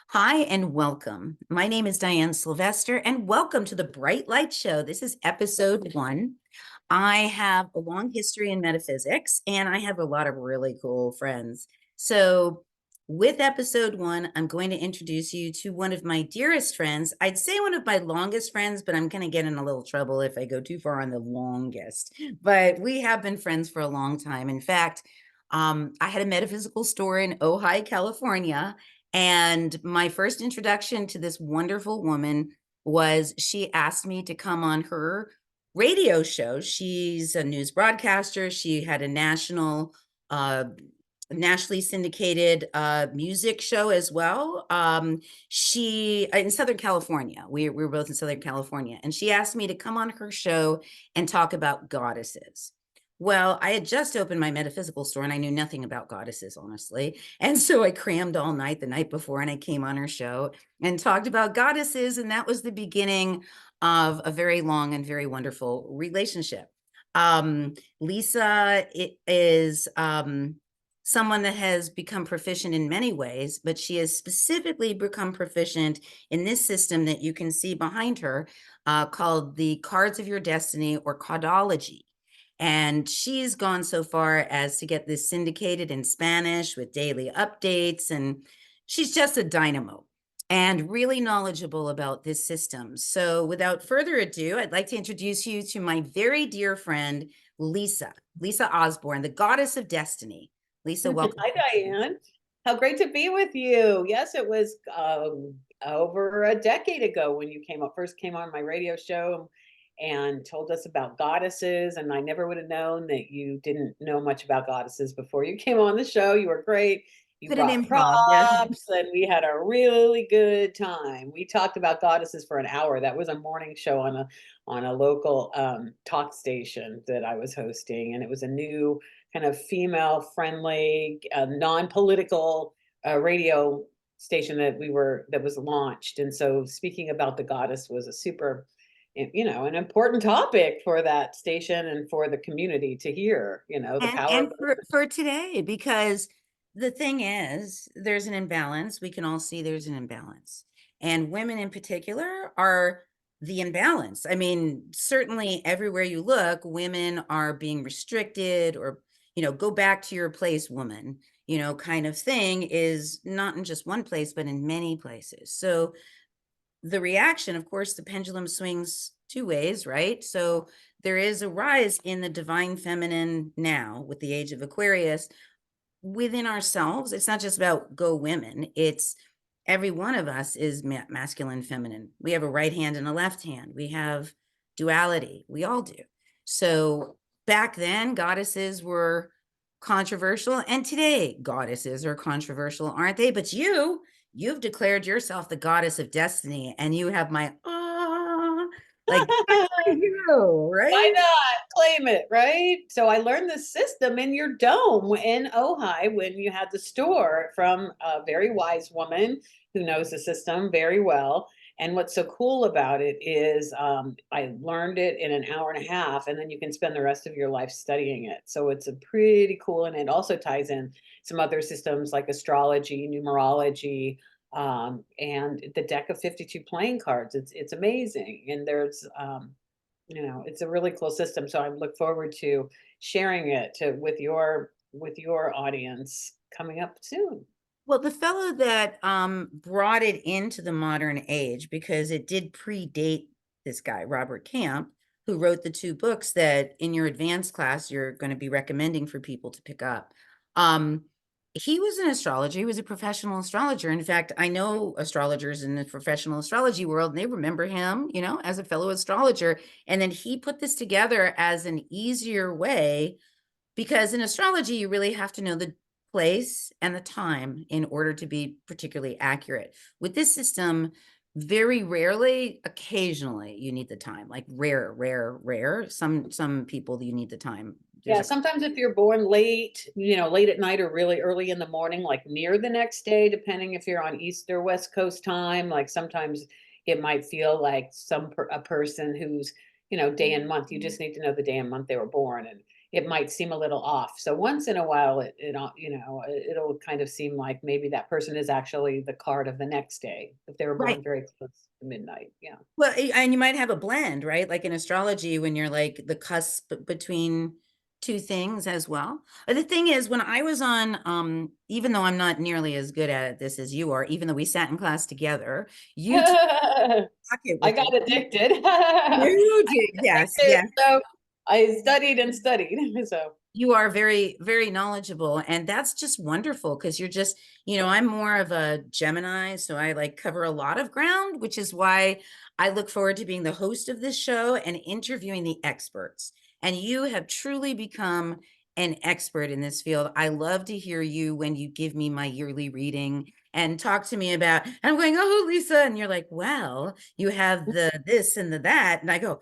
Hi and welcome. My name is Diane Silvester and welcome to the Bright Light Show. This is episode 1. I have a long history in metaphysics and I have a lot of really cool friends. So with episode 1, I'm going to introduce you to one of my dearest friends. I'd say one of my longest friends, but I'm going to get in a little trouble if I go too far on the longest. But we have been friends for a long time. In fact, I had a metaphysical store in Ojai, California, and my first introduction to this wonderful woman was she asked me to come on her radio show. She's a news broadcaster. She had a nationally syndicated music show as well. She in Southern California. We were both in Southern California, and she asked me to come on her show and talk about goddesses. Well, I had just opened my metaphysical store and I knew nothing about goddesses, honestly. And so I crammed all night the night before and I came on her show and talked about goddesses. And that was the beginning of a very long and very wonderful relationship. Lisa is someone that has become proficient in many ways, but she has specifically become proficient in this system that you can see behind her called the Cards of Your Destiny, or Cardology. And she's gone so far as to get this syndicated in Spanish with daily updates. And she's just a dynamo and really knowledgeable about this system. So without further ado, I'd like to introduce you to my very dear friend, Lisa Osbourn, the goddess of destiny. Lisa, welcome. Hi, Diane. How great to be with you. Yes, it was over a decade ago when you first came on my radio show and told us about goddesses. And I never would have known that you didn't know much about goddesses before you came on the show. You were great. You Put an brought improv, yes. props and we had a really good time. We talked about goddesses for an hour. That was a morning show on a local talk station that I was hosting. And it was a new kind of female friendly, non-political radio station that was launched. And so speaking about the goddess was a super, an important topic for that station and for the community to hear, the power And of for today, because the thing is, there's an imbalance. We can all see there's an imbalance. And women in particular are the imbalance. I mean, certainly everywhere you look, women are being restricted or, go back to your place, woman, kind of thing is not in just one place, but in many places. So the reaction, of course, the pendulum swings two ways, right? So there is a rise in the divine feminine now with the age of Aquarius within ourselves. It's not just about go women. It's every one of us is masculine, feminine. We have a right hand and a left hand. We have duality. We all do. So back then, goddesses were controversial, and today goddesses are controversial, aren't they? But you've declared yourself the goddess of destiny, and you have my like good for you, Why right? not claim it, right? So I learned the system in your dome in Ojai when you had the store from a very wise woman who knows the system very well. And what's so cool about it is I learned it in an hour and a half, and then you can spend the rest of your life studying it. So it's a pretty cool, and it also ties in some other systems like astrology, numerology, and the deck of 52 playing cards. It's amazing, and there's it's a really cool system. So I look forward to sharing it with your audience coming up soon. Well, the fellow that brought it into the modern age, because it did predate this guy, Robert Camp, who wrote the 2 books that in your advanced class you're going to be recommending for people to pick up. He was an astrologer. He was a professional astrologer. In fact, I know astrologers in the professional astrology world, and they remember him, as a fellow astrologer. And then he put this together as an easier way, because in astrology, you really have to know the place and the time in order to be particularly accurate. With this system, very rarely, occasionally, you need the time, like rare. Some people you need the time. There's Yeah, a sometimes if you're born late, late at night or really early in the morning, like near the next day, depending if you're on East or West Coast time, like sometimes it might feel like a person who's, day and month. You just need to know the day and month they were born. And it might seem a little off. So once in a while, it'll kind of seem like maybe that person is actually the card of the next day if they were Right. born very close to midnight. Yeah. Well, and you might have a blend, right? Like in astrology, when you're like the cusp between two things as well. The thing is, when I was on, even though I'm not nearly as good at this as you are, even though we sat in class together, you took it I with got it. addicted. You did, yes, yes. So I studied and studied. So You are very, very knowledgeable. And that's just wonderful because you're just, I'm more of a Gemini. So I like cover a lot of ground, which is why I look forward to being the host of this show and interviewing the experts. And you have truly become an expert in this field. I love to hear you when you give me my yearly reading and talk to me about, and I'm going, oh, Lisa. And you're like, well, you have the this and the that. And I go,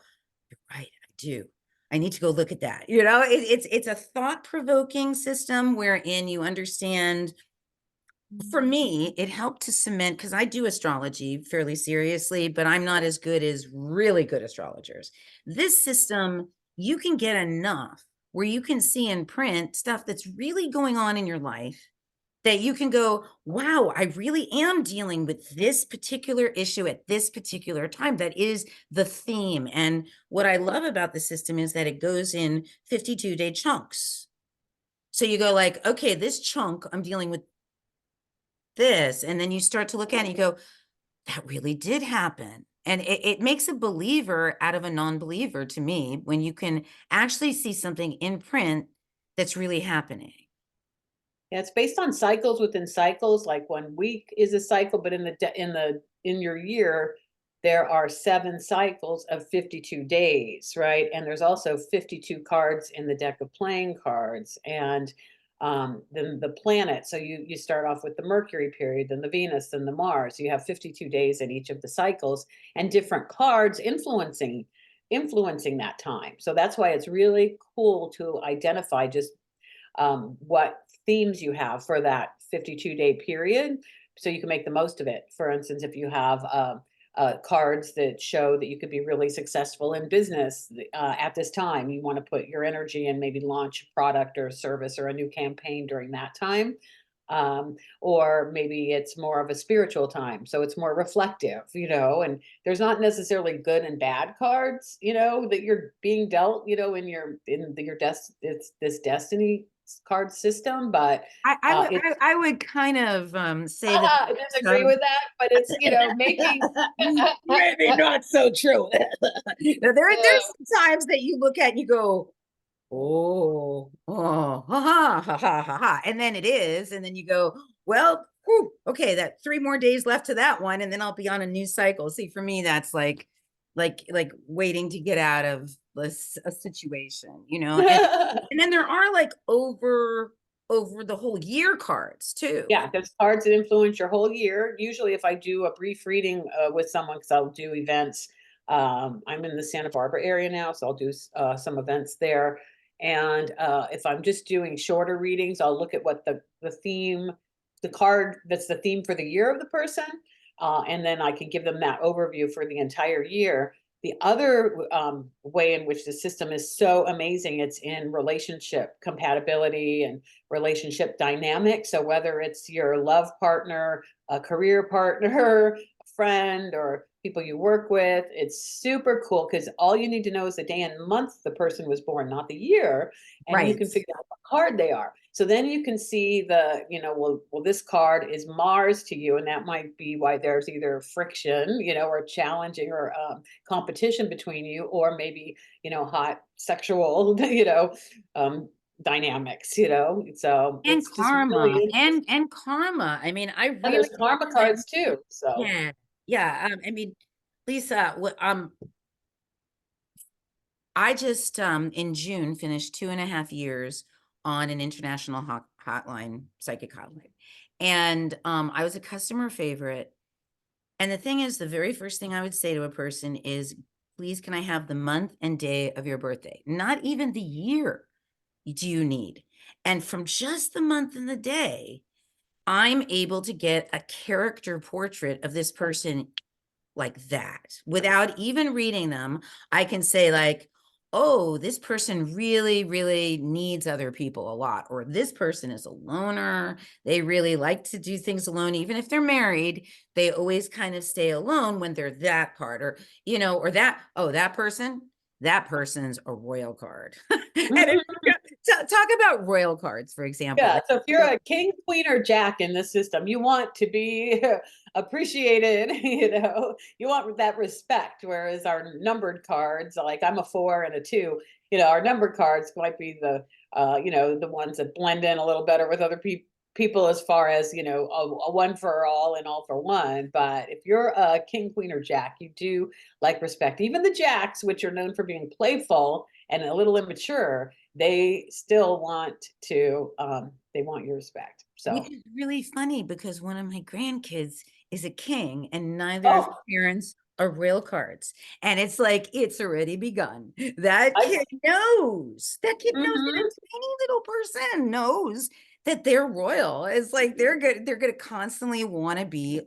you're right, I do. I need to go look at that. It's a thought-provoking system wherein you understand. For me, it helped to cement because I do astrology fairly seriously, but I'm not as good as really good astrologers. This system, you can get enough where you can see in print stuff that's really going on in your life that you can go, wow, I really am dealing with this particular issue at this particular time. That is the theme. And what I love about the system is that it goes in 52-day chunks. So you go like, okay, this chunk, I'm dealing with this. And then you start to look at it and you go, that really did happen. And it makes a believer out of a non-believer to me when you can actually see something in print that's really happening. yeah, it's based on cycles within cycles. Like 1 week is a cycle, but in your year, there are 7 cycles of 52 days, right? And there's also 52 cards in the deck of playing cards, and then the planet. So you start off with the Mercury period, then the Venus, then the Mars. You have 52 days in each of the cycles, and different cards influencing that time. So that's why it's really cool to identify just what themes you have for that 52-day period so you can make the most of it. For instance, if you have cards that show that you could be really successful in business at this time, you want to put your energy and maybe launch a product or a service or a new campaign during that time. Or maybe it's more of a spiritual time, so it's more reflective, and there's not necessarily good and bad cards, that you're being dealt, it's this destiny card system, but it's I would kind of say that I disagree with that, but it's making maybe not so true. Now, there's some times that you look at and you go, oh, oh, ha, ha, ha, ha, ha, ha. And then it is. And then you go, well, whew, okay, that 3 more days left to that one. And then I'll be on a new cycle. See, for me, that's like waiting to get out of a situation, and then there are like over the whole year cards too. Yeah, there's cards that influence your whole year. Usually, if I do a brief reading with someone, because I'll do events, I'm in the Santa Barbara area now, so I'll do some events there. And if I'm just doing shorter readings, I'll look at what the theme, the card that's the theme for the year of the person, and then I can give them that overview for the entire year. The other way in which the system is so amazing, it's in relationship compatibility and relationship dynamic. So whether it's your love partner, a career partner, a friend, or people you work with, it's super cool because all you need to know is the day and month the person was born, not the year, and you Right. can figure out what card they are. So then you can see well, this card is Mars to you, and that might be why there's either friction, or challenging or competition between you, or maybe, hot sexual, dynamics, so And it's just really karma interesting. and karma. I mean, I And really there's karma recommend, cards too, so yeah. Yeah. I mean, Lisa, I just in June finished 2.5 years on an international hotline, psychic hotline. And I was a customer favorite. And the thing is, the very first thing I would say to a person is, please, can I have the month and day of your birthday? Not even the year do you need. And from just the month and the day, I'm able to get a character portrait of this person like that without even reading them. I can say like, oh, this person really, really needs other people a lot, or this person is a loner. They really like to do things alone. Even if they're married, they always kind of stay alone when they're that card, or, or that, oh, that person's a royal card. And talk about royal cards, for example. Yeah, so if you're a king, queen, or jack in this system, you want to be appreciated, you want that respect. Whereas our numbered cards, like I'm a 4 and a 2, our numbered cards might be the ones that blend in a little better with other people as far as, a one for all and all for one. But if you're a king, queen, or jack, you do like respect. Even the jacks, which are known for being playful and a little immature, they still want to they want your respect. Which So is really funny because one of my grandkids is a king and neither of oh, her parents are royal cards. And it's like, it's already begun. That I kid knows. That kid knows that mhm. a tiny little person knows that they're royal. It's like they're gonna constantly want to be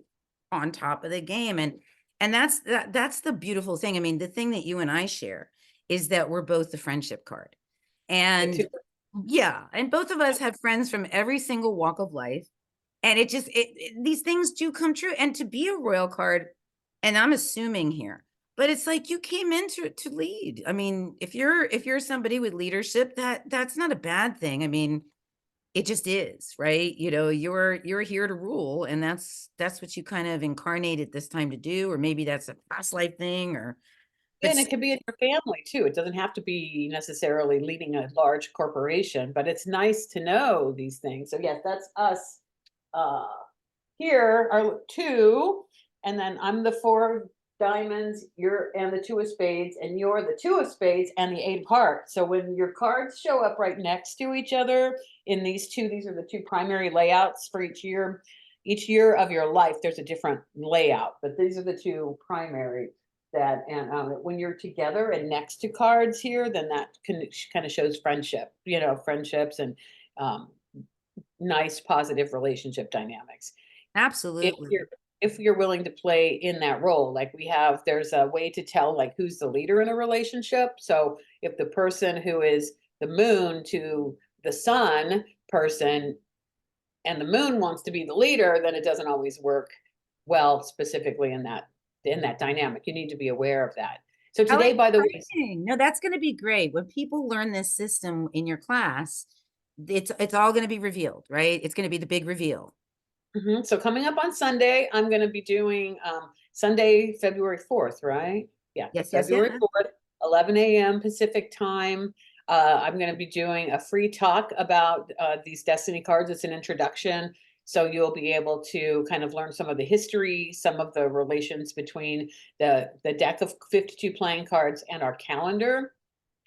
on top of the game. And that's the beautiful thing. I mean, the thing that you and I share is that we're both the friendship card. And yeah, and both of us have friends from every single walk of life. And these things do come true. And to be a royal card, and I'm assuming here, but it's like you came into it to lead. I mean, if you're somebody with leadership, that's not a bad thing. I mean, it just is, right? You're here to rule, and that's what you kind of incarnated this time to do, or maybe that's a past life thing, or Yeah, but and it could be in your family too. It doesn't have to be necessarily leading a large corporation, but it's nice to know these things. So yes, that's us. Uh, Here are 2, and then I'm the 4 of diamonds, you're and the 2 of spades, and you're the 2 of spades and the 8 of hearts. So when your cards show up right next to each other in these are the 2 primary layouts for each year. Each year of your life, there's a different layout, but these are the 2 primary that, and when you're together and next to cards here, then that kind of shows friendship, friendships and um, nice positive relationship dynamics if absolutely. you're willing to play in that role. Like there's a way to tell like who's the leader in a relationship. So if the person who is the moon to the sun person and the moon wants to be the leader, then it doesn't always work well specifically in that dynamic. You need to be aware of that. So How today, by the way, exciting. No, that's going to be great. When people learn this system in your class, it's all going to be revealed, right? It's going to be the big reveal. so coming up on Sunday, I'm going to be doing Sunday, February 4th, right? Yeah, Yes, yes, February yes. 4th, 11 a.m. Pacific time. I'm going to be doing a free talk about these destiny cards. It's an introduction. So you'll be able to kind of learn some of the history, some of the relations between the deck of 52 playing cards and our calendar,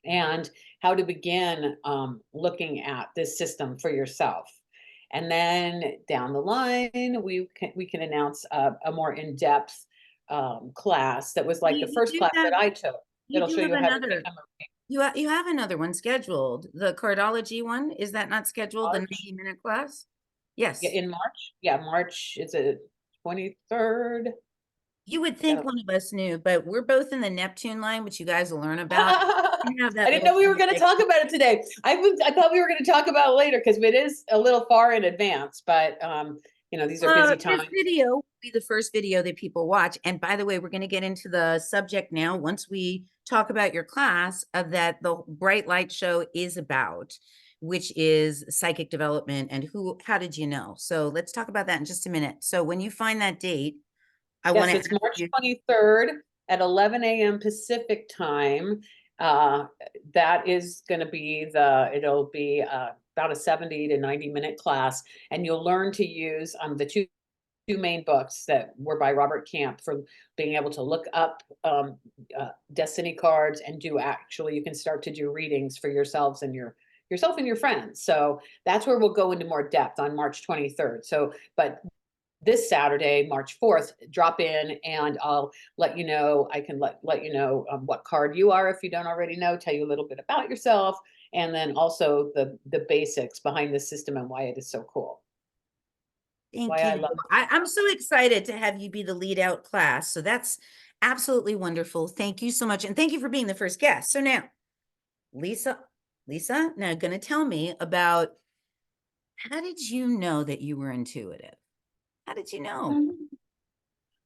and how to begin looking at this system for yourself. And then down the line, we can announce a more in-depth class that was like the You first do class have that I took. you It'll do show have you how to another become a you have another one scheduled. The cardology one, is that not scheduled? The March. 90-minute class? Yeah, Yes. in March. Yeah, March is a 23rd. You would think one of us knew, but we're both in the Neptune line, which you guys will learn about. You have I that didn't little know we were going to conversation. talk about it today. I thought we were going to talk about it later because it is a little far in advance. But these are busy This times. video will be the first video that people watch. And by the way, we're going to get into the subject now once we talk about your class of that the Bright Light Show is about, which is psychic development and how did you know? So let's talk about that in just a minute. So when you find that date, I want Yes, to it's ask March you, 23rd at 11 a.m. Pacific time. Uh, that is going to be it'll be about a 70 to 90-minute class, and you'll learn to use the two main books that were by Robert Camp for being able to look up destiny cards and you can start to do readings for yourselves and yourself and your friends. So that's where we'll go into more depth on March 23rd. So, but this Saturday, March 4th, drop in and I'll let you know. I can let you know what card you are if you don't already know, tell you a little bit about yourself, and then also the basics behind the system and why it is so cool. thank Why I you. love I'm so excited to have you be the lead out class. So that's absolutely wonderful. Thank you so much. And thank you for being the first guest. So now Lisa, Lisa, now gonna tell me about, how did you know that you were intuitive? How did you know?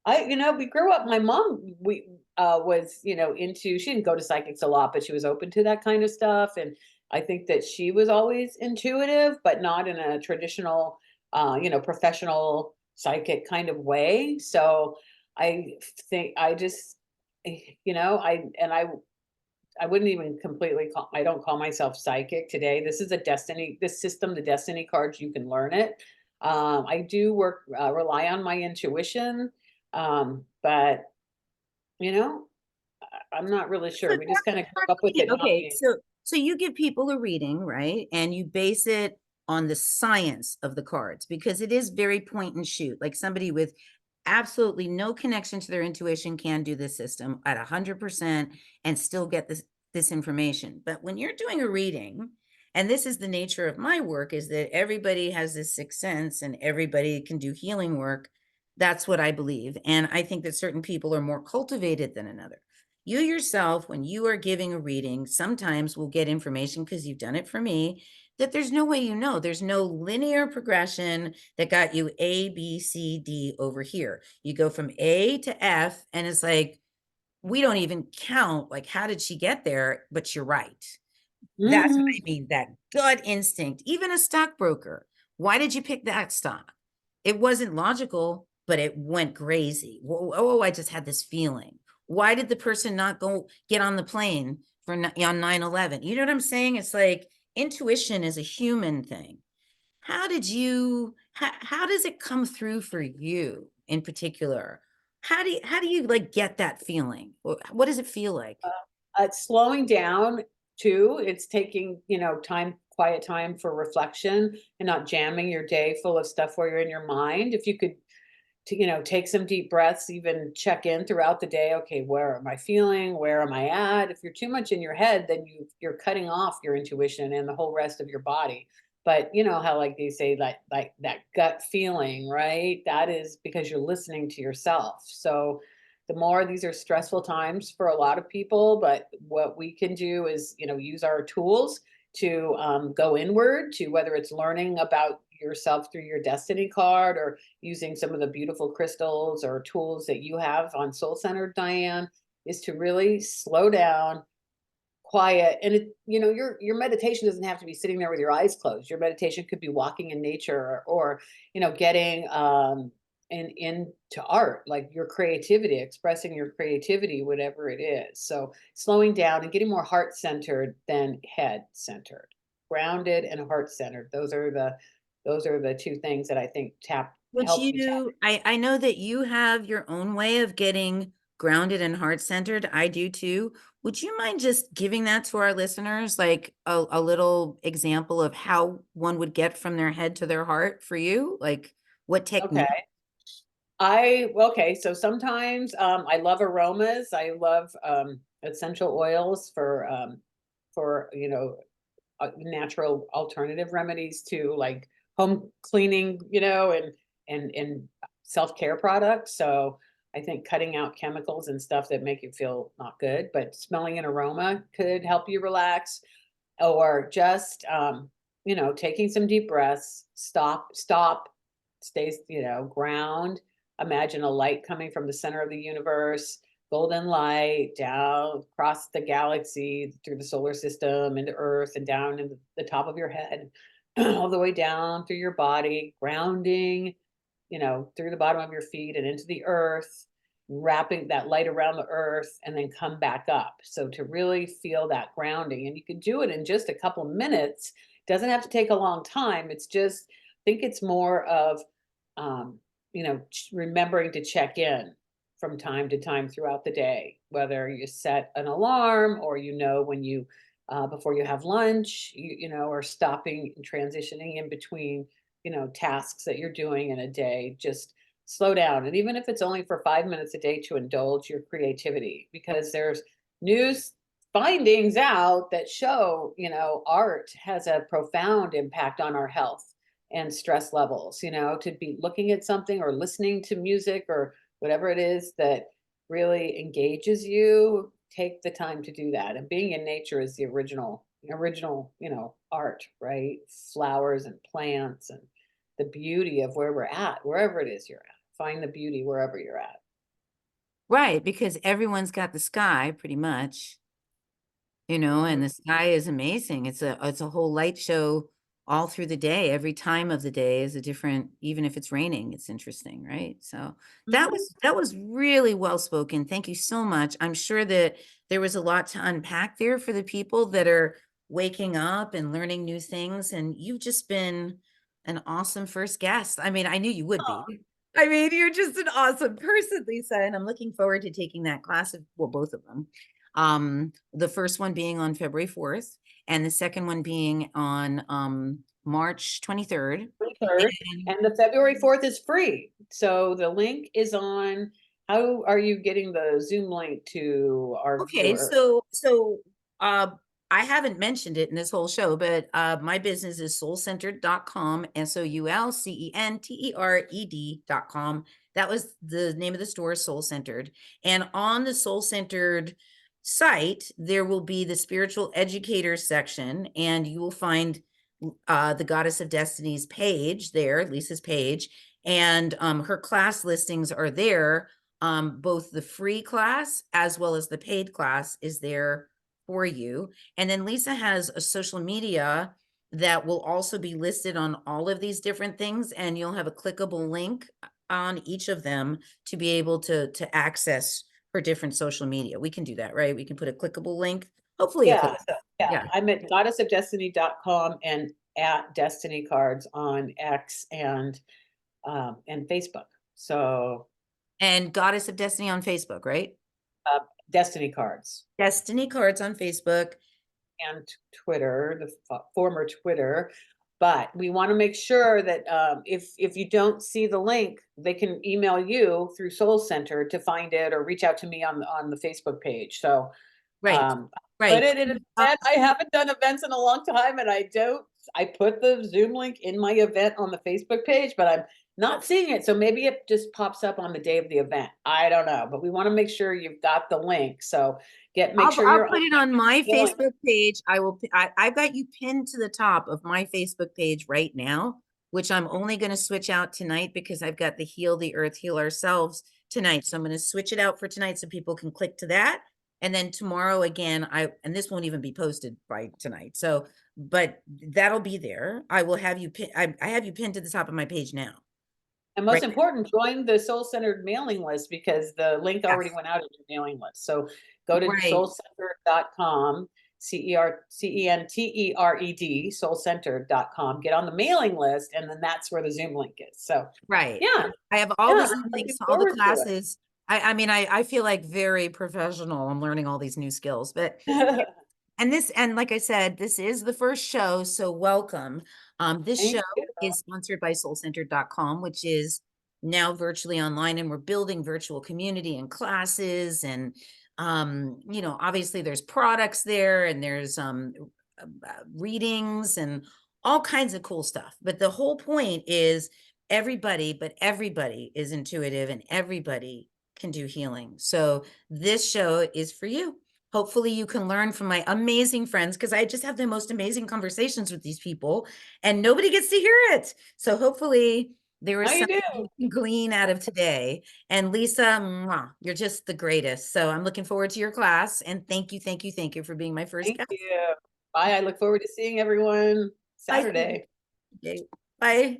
We grew up, my mom, was, into, she didn't go to psychics a lot, but she was open to that kind of stuff. And I think that she was always intuitive, but not in a traditional, professional psychic kind of way. So I think I just, I wouldn't even completely call, I don't call myself psychic today. This is a destiny, this system, the destiny cards, you can learn it. I do rely on my intuition. But you know, I'm not really So sure. We just talk kind of talk grew up to with me. it not Okay, being so you give people a reading, right? And you base it on the science of the cards, because it is very point and shoot. Like somebody with absolutely no connection to their intuition can do this system at 100% and still get this information. But when you're doing a reading, and this is the nature of my work, is that everybody has this sixth sense and everybody can do healing work. That's what I believe. And I think that certain people are more cultivated than another. You yourself, when you are giving a reading, sometimes will get information, because you've done it for me, that there's no way you know. There's no linear progression that got you A, B, C, D over here. You go from A to F, and it's like, we don't even count, like, how did she get there? But you're right. That's what Mhm. I mean, that gut instinct. Even a stockbroker, why did you pick that stock? It wasn't logical, but it went crazy. Oh, I just had this feeling. Why did the person not go get on the plane for on 9/11? You know what I'm saying? It's like intuition is a human thing. How did you how does it come through for you in particular? How do you like get that feeling? What does it feel like? It's slowing down too. It's taking, time, quiet time for reflection and not jamming your day full of stuff where you're in your mind. If you could take some deep breaths, even check in throughout the day. Okay, where am I feeling? Where am I at? If you're too much in your head, then you're cutting off your intuition and the whole rest of your body. But you know how, like they say, like that gut feeling, right? That is because you're listening to yourself. So the more, these are stressful times for a lot of people, but what we can do is, use our tools to go inward, to whether it's learning about yourself through your destiny card, or using some of the beautiful crystals or tools that you have on Soul Centered, Diane, is to really slow down, quiet. And your meditation doesn't have to be sitting there with your eyes closed. Your meditation could be walking in nature, or getting into art, like your creativity, expressing your creativity, whatever it is. So slowing down and getting more heart centered than head centered, grounded and heart centered. Those are the two things that I think Would help you tap. you, I know that you have your own way of getting grounded and heart centered. I do too. Would you mind just giving that to our listeners, like a little example of how one would get from their head to their heart for you? Like what Okay. technique? Okay, so sometimes I love aromas. I love essential oils for natural alternative remedies to, like, home cleaning, and self-care products. So I think cutting out chemicals and stuff that make you feel not good, but smelling an aroma could help you relax. Or just taking some deep breaths, stop, stay, ground. Imagine a light coming from the center of the universe, golden light down across the galaxy, through the solar system, into Earth, and down into the top of your head, all the way down through your body, grounding, through the bottom of your feet and into the earth, wrapping that light around the earth, and then come back up. So to really feel that grounding, and you can do it in just a couple minutes. Doesn't have to take a long time. It's just, I think it's more of, remembering to check in from time to time throughout the day, whether you set an alarm, or when you before you have lunch, or stopping and transitioning in between tasks that you're doing in a day. Just slow down. And even if it's only for 5 minutes a day, to indulge your creativity, because there's news findings out that show, art has a profound impact on our health and stress levels. To be looking at something or listening to music or whatever it is that really engages you, take the time to do that. And being in nature is the original, art, right? Flowers and plants and the beauty of where we're at, wherever it is you're at. Find the beauty wherever you're at. Right, because everyone's got the sky pretty much, and Mhm. the sky is amazing. It's a whole light show all through the day. Every time of the day is a different, even if it's raining, it's interesting, right? So that Mhm. was really well spoken. Thank you so much. I'm sure that there was a lot to unpack there for the people that are waking up and learning new things, and you've just been an awesome first guest. I mean, I knew you would be. I mean, you're just an awesome person, Lisa, and I'm looking forward to taking that class of, well, both of them. The first one being on February 4th and the second one being on March 23rd. 23rd, And and the February 4th is free. So the link is on. How are you getting the Zoom link to our okay, viewer? so I haven't mentioned it in this whole show, but my business is soulcentered.com, SOULCENTERED.com. That was the name of the store, Soul Centered. And on the Soul Centered site, there will be the spiritual educator section, and you will find the Goddess of Destiny's page there, Lisa's page, and her class listings are there. Both the free class as well as the paid class is there for you. And then Lisa has a social media that will also be listed on all of these different things, and you'll have a clickable link on each of them to be able to access her different social media. We can do that, right? We can put a clickable link, hopefully a Yeah, click. yeah. Yeah. I'm at goddessofdestiny.com and at Destiny Cards on X and Facebook. So And Goddess of Destiny on Facebook, right? uh, Destiny Cards Destiny Cards on Facebook. and Twitter, the former Twitter. But we want to make sure that if you don't see the link, they can email you through Soul Center to find it, or reach out to me on the Facebook page. So Right. put Right. it in an event. I haven't done events in a long time, and I put the Zoom link in my event on the Facebook page, but I'm not seeing it. So maybe it just pops up on the day of the event. I don't know, but we want to make sure you've got the link. So make sure I'll you're put on it on my the link. Facebook page. I've got you pinned to the top of my Facebook page right now, which I'm only going to switch out tonight because I've got the Heal the Earth, Heal Ourselves tonight. So I'm going to switch it out for tonight so people can click to that. And then tomorrow again, and this won't even be posted by tonight. So, but that'll be there. I will have you I have you pinned to the top of my page now. And most Right. important, join the Soul Centered mailing list, because the link already Yes. went out in your mailing list. So go to Right. soulcentered.com, CENTERED, soulcentered.com, get on the mailing list, and then that's where the Zoom link is. So Right. yeah, I have all yeah, the I'm Zoom looking links to all the forward to classes. I mean, I feel like very professional. I'm learning all these new skills, but it. and like I said, this is the first show, so welcome. This show Thank you. is sponsored by soulcentered.com, which is now virtually online, and we're building virtual community and classes, and obviously there's products there, and there's readings and all kinds of cool stuff. But the whole point is everybody is intuitive, and everybody can do healing. So this show is for you. Hopefully you can learn from my amazing friends, because I just have the most amazing conversations with these people and nobody gets to hear it. So hopefully there is How you something do? you can glean out of today. And Lisa, mwah, you're just the greatest. So I'm looking forward to your class, and thank you for being my first Thank guest. you. Bye. I look forward to seeing everyone Bye. Saturday. Okay. Bye.